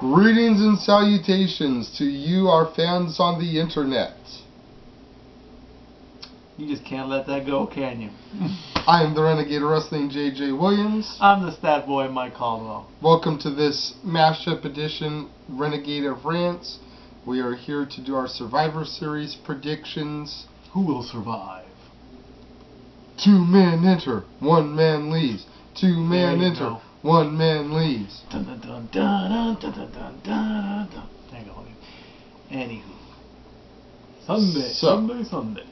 Greetings and salutations to you, our fans on the internet. You just can't let that go, can you? I am the Renegade of Wrestling, J.J. Williams. I'm the stat boy, Mike Caldwell. Welcome to this mashup edition, Renegade of Rants. We are here to do our Survivor Series predictions. Who will survive? 2 men enter, 1 man leaves. 2 men enter, go. 1 man leaves. Dun dun dun dun dun dun dun dun dun. There you go. Anywho. Sunday.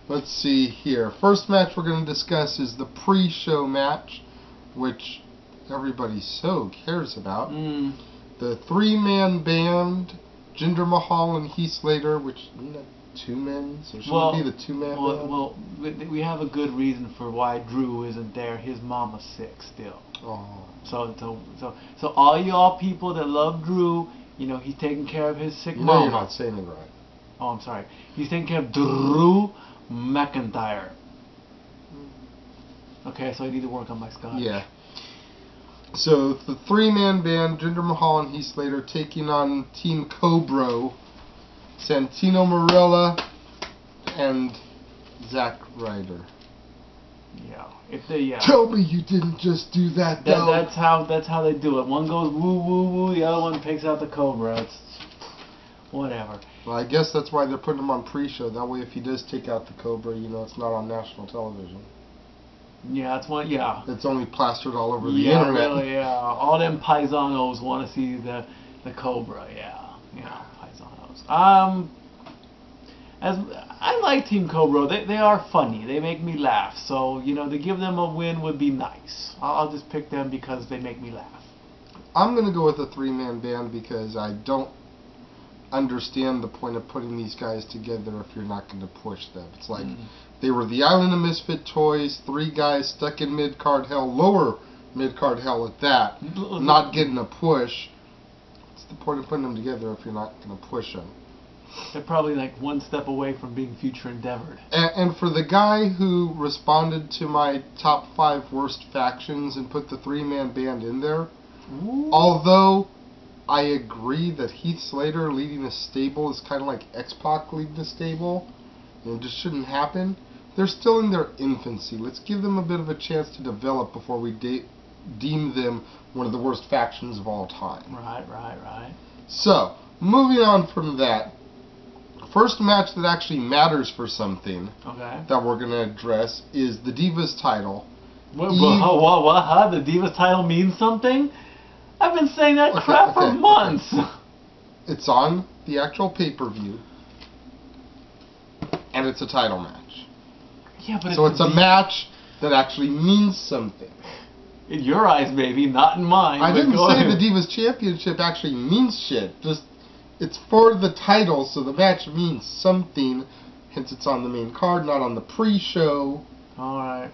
Let's see here. First match we're going to discuss is the pre-show match, which everybody so cares about. The 3-man band, Jinder Mahal and Heath Slater, which, isn't that 2 men? So should it be the 2-man band? Well, we have a good reason for why Drew isn't there. His mama's sick still. Oh. So all y'all people that love Drew, you know, he's taking care of his sick No, mama. you're not saying it right. Oh, I'm sorry. He's taking care of Drew McIntyre. Okay, so I need to work on my Scottish. Yeah. So the 3-man band, Jinder Mahal and Heath Slater, taking on Team Cobra, Santino Marella and Zack Ryder. Yeah. Tell me you didn't just do that, though. That's how they do it. One goes woo woo woo, the other one picks out the Cobra. It's whatever. Well, I guess that's why they're putting him on pre-show. That way, if he does take out the Cobra, you know, it's not on national television. Yeah, that's one. Yeah. It's only plastered all over the internet. Really, yeah. All them paisanos want to see the Cobra. Yeah, paisanos. As I like Team Cobra, they are funny. They make me laugh. So you know, to give them a win would be nice. I'll just pick them because they make me laugh. I'm gonna go with a 3-man band because I don't understand the point of putting these guys together if you're not going to push them. It's like they were the Island of Misfit Toys, 3 guys stuck in mid-card hell, lower mid-card hell at that, not getting a push. What's the point of putting them together if you're not going to push them? They're probably like one step away from being future endeavored. And for the guy who responded to my top 5 worst factions and put the 3-man band in there, although I agree that Heath Slater leading a stable is kind of like X-Pac leading a stable, and it just shouldn't happen. They're still in their infancy. Let's give them a bit of a chance to develop before we deem them one of the worst factions of all time. Right. So, moving on from that, first match that actually matters for something that we're going to address is the Divas title. What? The Divas title means something? I've been saying that crap for months. It's on the actual pay-per-view, and it's a title match. Yeah, but so it's a match that actually means something. In your eyes, maybe, not in mine. I didn't say the Divas Championship actually means shit. Just it's for the title, so the match means something. Hence, it's on the main card, not on the pre-show. All right.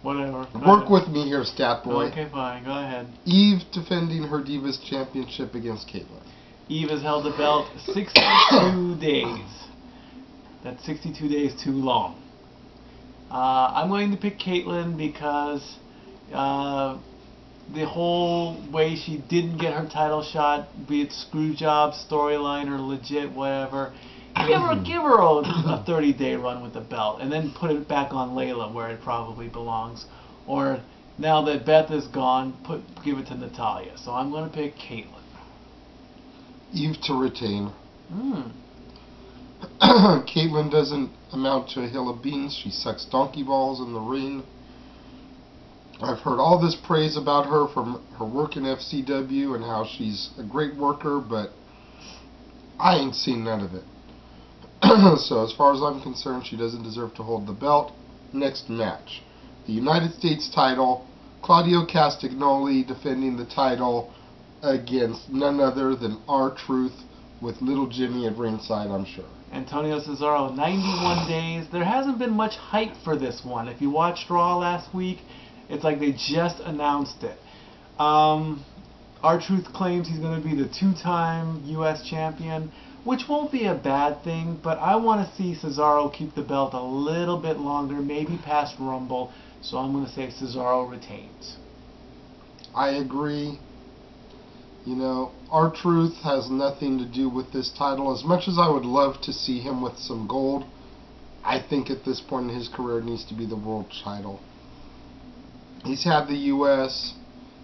Whatever. Work with me here, stat boy. Okay, fine. Go ahead. Eve defending her Divas Championship against Caitlyn. Eve has held the belt 62 days. That's 62 days too long. I'm going to pick Caitlyn because the whole way she didn't get her title shot, be it screwjob, storyline, or legit, whatever, give her a 30-day run with the belt, and then put it back on Layla where it probably belongs. Or now that Beth is gone, give it to Natalya. So I'm going to pick Caitlyn. Eve to retain. Caitlyn doesn't amount to a hill of beans. She sucks donkey balls in the ring. I've heard all this praise about her from her work in FCW and how she's a great worker, but I ain't seen none of it. So as far as I'm concerned, she doesn't deserve to hold the belt. Next match. The United States title. Claudio Castagnoli defending the title against none other than R-Truth with Little Jimmy at ringside, I'm sure. Antonio Cesaro, 91 days. There hasn't been much hype for this one. If you watched Raw last week, it's like they just announced it. R-Truth claims he's going to be the 2-time U.S. champion, which won't be a bad thing, but I want to see Cesaro keep the belt a little bit longer, maybe past Rumble, so I'm going to say Cesaro retains. I agree. R-Truth has nothing to do with this title. As much as I would love to see him with some gold, I think at this point in his career it needs to be the world title. He's had the U.S.,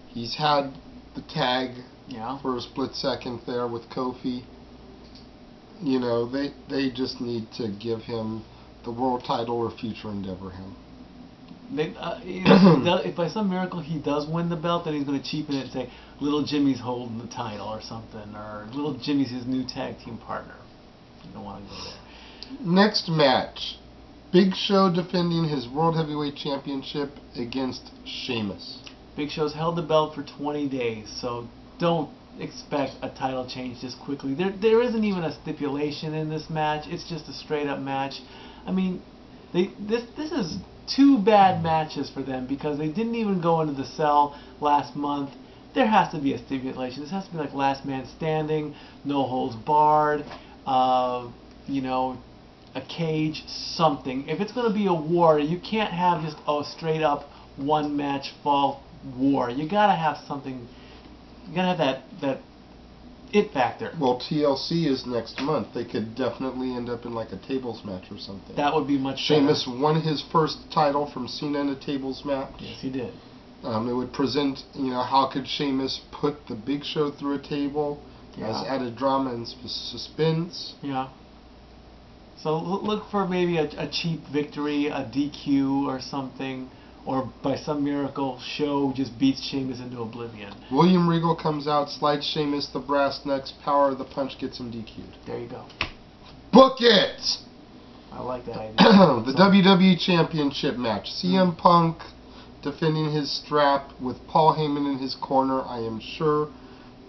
he's had the tag for a split second there with Kofi. They just need to give him the world title or future endeavor him. If by some miracle he does win the belt, then he's going to cheapen it and say Little Jimmy's holding the title or something, or Little Jimmy's his new tag team partner. You don't want to go there. Next match, Big Show defending his World Heavyweight Championship against Sheamus. Big Show's held the belt for 20 days, so don't expect a title change just quickly. There isn't even a stipulation in this match. It's just a straight up match. I mean, this is 2 bad matches for them because they didn't even go into the cell last month. There has to be a stipulation. This has to be like last man standing, no holds barred, a cage, something. If it's going to be a war, you can't have just a straight up 1 match fall war. You got to have something. You got to have that it factor. Well, TLC is next month. They could definitely end up in like a tables match or something. That would be much Sheamus better. won his first title from Cena in a tables match. Yes, he did. It would present, how could Sheamus put the Big Show through a table as added drama and suspense. Yeah. So look for maybe a cheap victory, a DQ or something, or by some miracle, Show just beats Sheamus into oblivion. William Regal comes out, slides Sheamus, the brass knucks, power of the punch gets him DQ'd. There you go. Book it! I like that idea. The WWE Championship match. CM Punk defending his strap with Paul Heyman in his corner, I am sure,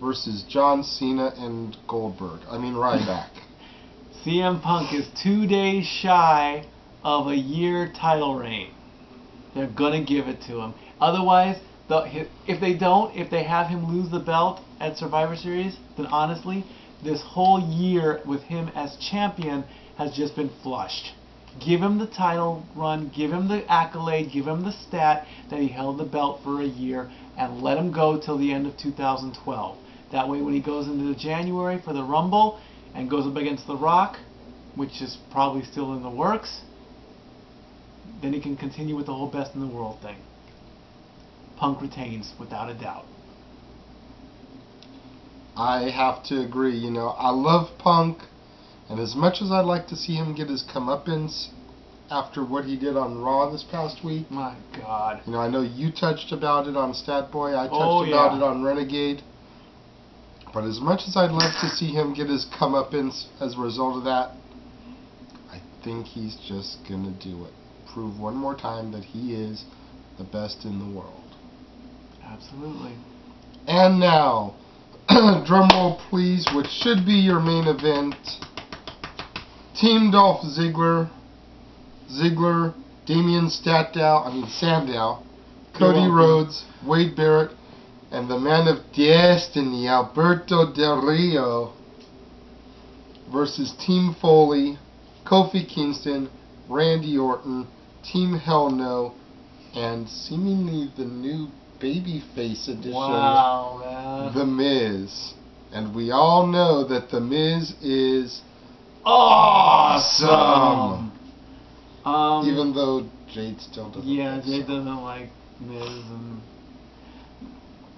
versus John Cena and Ryback. CM Punk is 2 days shy of a year title reign. They're going to give it to him. Otherwise, if they have him lose the belt at Survivor Series, then honestly, this whole year with him as champion has just been flushed. Give him the title run, give him the accolade, give him the stat that he held the belt for a year, and let him go till the end of 2012. That way when he goes into January for the Rumble and goes up against The Rock, which is probably still in the works, then he can continue with the whole best in the world thing. Punk retains, without a doubt. I have to agree. I love Punk, and as much as I'd like to see him get his comeuppance after what he did on Raw this past week. My God. I know you touched about it on Stat Boy. I touched about it on Renegade. But as much as I'd love to see him get his comeuppance as a result of that, I think he's just going to do it. Prove one more time that he is the best in the world. Absolutely. And now, drum roll please, which should be your main event. Team Dolph Ziggler, Damian Sandow, Cody Rhodes, Wade Barrett, and the man of destiny, Alberto Del Rio, versus Team Foley, Kofi Kingston, Randy Orton, Team Hell No, and seemingly the new babyface edition, The Miz. And we all know that The Miz is awesome! Even though Jade still doesn't like Jade doesn't like Miz. And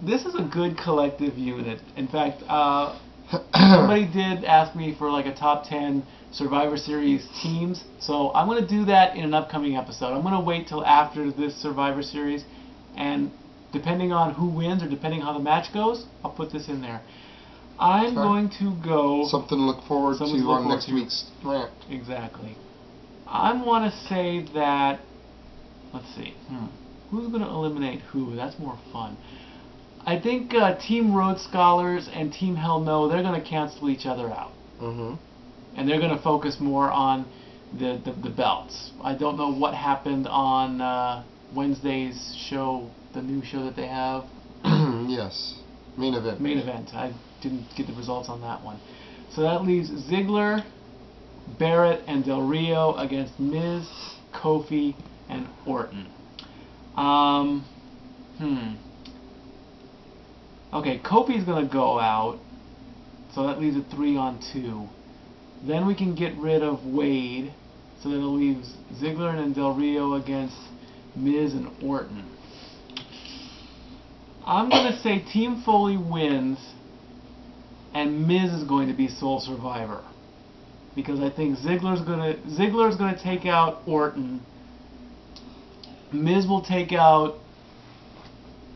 this is a good collective unit. In fact, somebody did ask me for like a top 10 Survivor Series teams, so I'm going to do that in an upcoming episode. I'm going to wait till after this Survivor Series, and depending on who wins or depending how the match goes, I'll put this in there. I'm going to go... Something to look forward to on next week's rant. Exactly. I want to say that... Let's see. Who's going to eliminate who? That's more fun. I think Team Rhodes Scholars and Team Hell No, they're going to cancel each other out. And they're going to focus more on the belts. I don't know what happened on Wednesday's show, the new show that they have. Yes. Main event. Main event. I didn't get the results on that one. So that leaves Ziggler, Barrett, and Del Rio against Miz, Kofi, and Orton. Okay, Kofi's going to go out, so that leaves a 3-on-2. Then we can get rid of Wade, so that leaves Ziggler and Del Rio against Miz and Orton. I'm going to say Team Foley wins, and Miz is going to be sole survivor. Because I think Ziggler's going to take out Orton. Miz will take out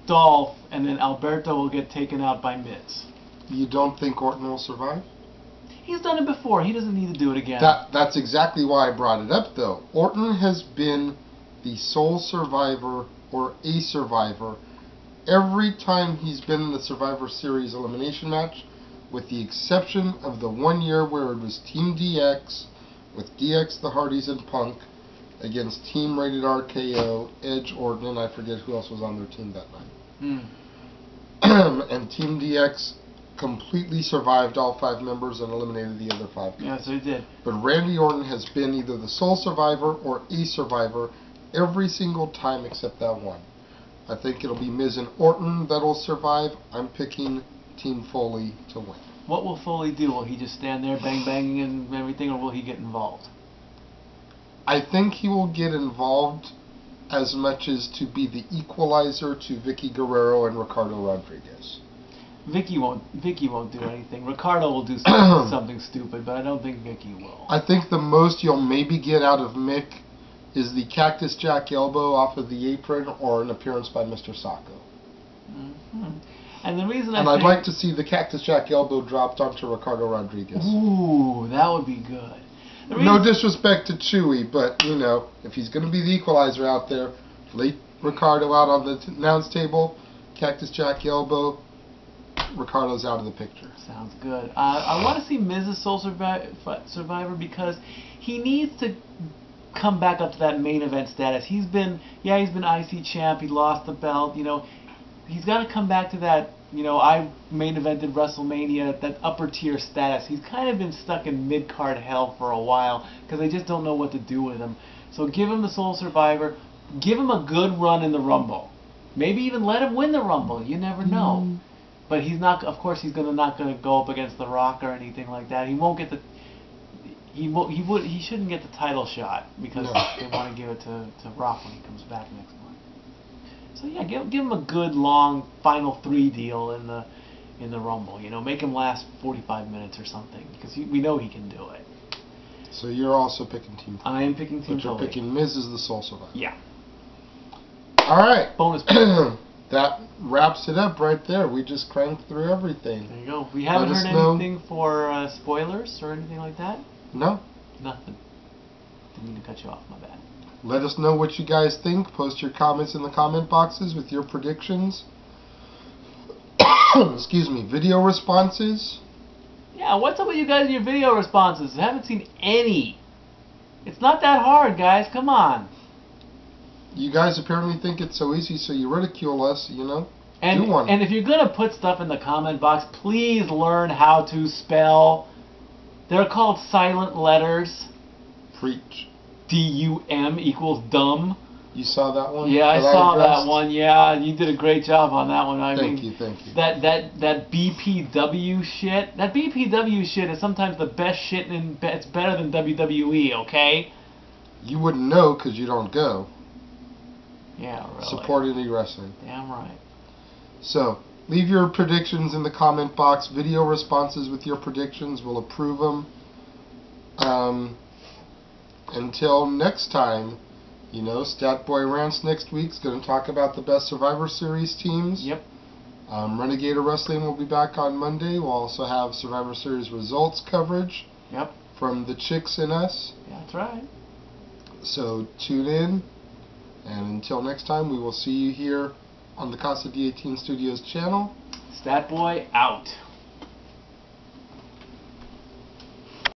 Dolph, and then Alberto will get taken out by Miz. You don't think Orton will survive? He's done it before. He doesn't need to do it again. That's exactly why I brought it up, though. Orton has been the sole survivor or a survivor every time he's been in the Survivor Series elimination match, with the exception of the 1 year where it was Team DX, with DX, the Hardys, and Punk, against Team Rated RKO, Edge, Orton, and I forget who else was on their team that night. And Team DX completely survived all 5 members and eliminated the other 5 guys. Yeah, so he did. But Randy Orton has been either the sole survivor or a survivor every single time except that one. I think it'll be Miz and Orton that'll survive. I'm picking Team Foley to win. What will Foley do? Will he just stand there banging and everything, or will he get involved? I think he will get involved as much as to be the equalizer to Vicky Guerrero and Ricardo Rodriguez. Vicky won't do anything. Ricardo will do something stupid, but I don't think Vicky will. I think the most you'll maybe get out of Mick is the Cactus Jack elbow off of the apron, or an appearance by Mr. Sacco. And the reason I'd like to see the Cactus Jack elbow dropped onto Ricardo Rodriguez. Ooh, that would be good. No disrespect to Chewy, but, you know, if he's going to be the equalizer out there, lay Ricardo out on the announce table, Cactus Jack elbow, Ricardo's out of the picture. Sounds good. I want to see Miz as sole survivor because he needs to come back up to that main event status. He's been IC champ. He lost the belt. You know, he's got to come back to that. You know, I main evented WrestleMania, that upper tier status. He's kind of been stuck in mid card hell for a while because they just don't know what to do with him. So give him the sole survivor. Give him a good run in the Rumble. Maybe even let him win the Rumble. You never know. But he's not. Of course, he's not going to go up against The Rock or anything like that. He won't get the. He shouldn't get the title shot because they want to give it to Rock when he comes back next month. So yeah, give him a good long final 3 deal in the Rumble. You know, make him last 45 minutes or something because we know he can do it. So you're also picking Team Foley. I am picking Team Foley. But you're picking Miz as the sole survivor. Yeah. All right. Bonus. That wraps it up right there. We just cranked through everything. There you go. We haven't heard anything for spoilers or anything like that? No. Nothing. Didn't mean to cut you off. My bad. Let us know what you guys think. Post your comments in the comment boxes with your predictions. Excuse me. Video responses. Yeah, what's up with you guys and your video responses? I haven't seen any. It's not that hard, guys. Come on. You guys apparently think it's so easy, so you ridicule us, you know? And, do one. And if you're going to put stuff in the comment box, please learn how to spell. They're called silent letters. Preach. D-U-M equals dumb. You saw that one? Yeah, I saw that one. Yeah, you did a great job on that one. Thank you. That BPW shit. That BPW shit is sometimes the best shit, and it's better than WWE. Okay. You wouldn't know because you don't go. Yeah, really. Support indie wrestling. Damn right. So leave your predictions in the comment box. Video responses with your predictions. We'll approve them. Until next time. You know, Statboy Rants next week's going to talk about the best Survivor Series teams. Yep. Renegade of Wrestling will be back on Monday. We'll also have Survivor Series results coverage. Yep. From the Chicks and Us. Yeah, that's right. So tune in. And until next time, we will see you here on the Casa D18 Studios channel. Statboy out.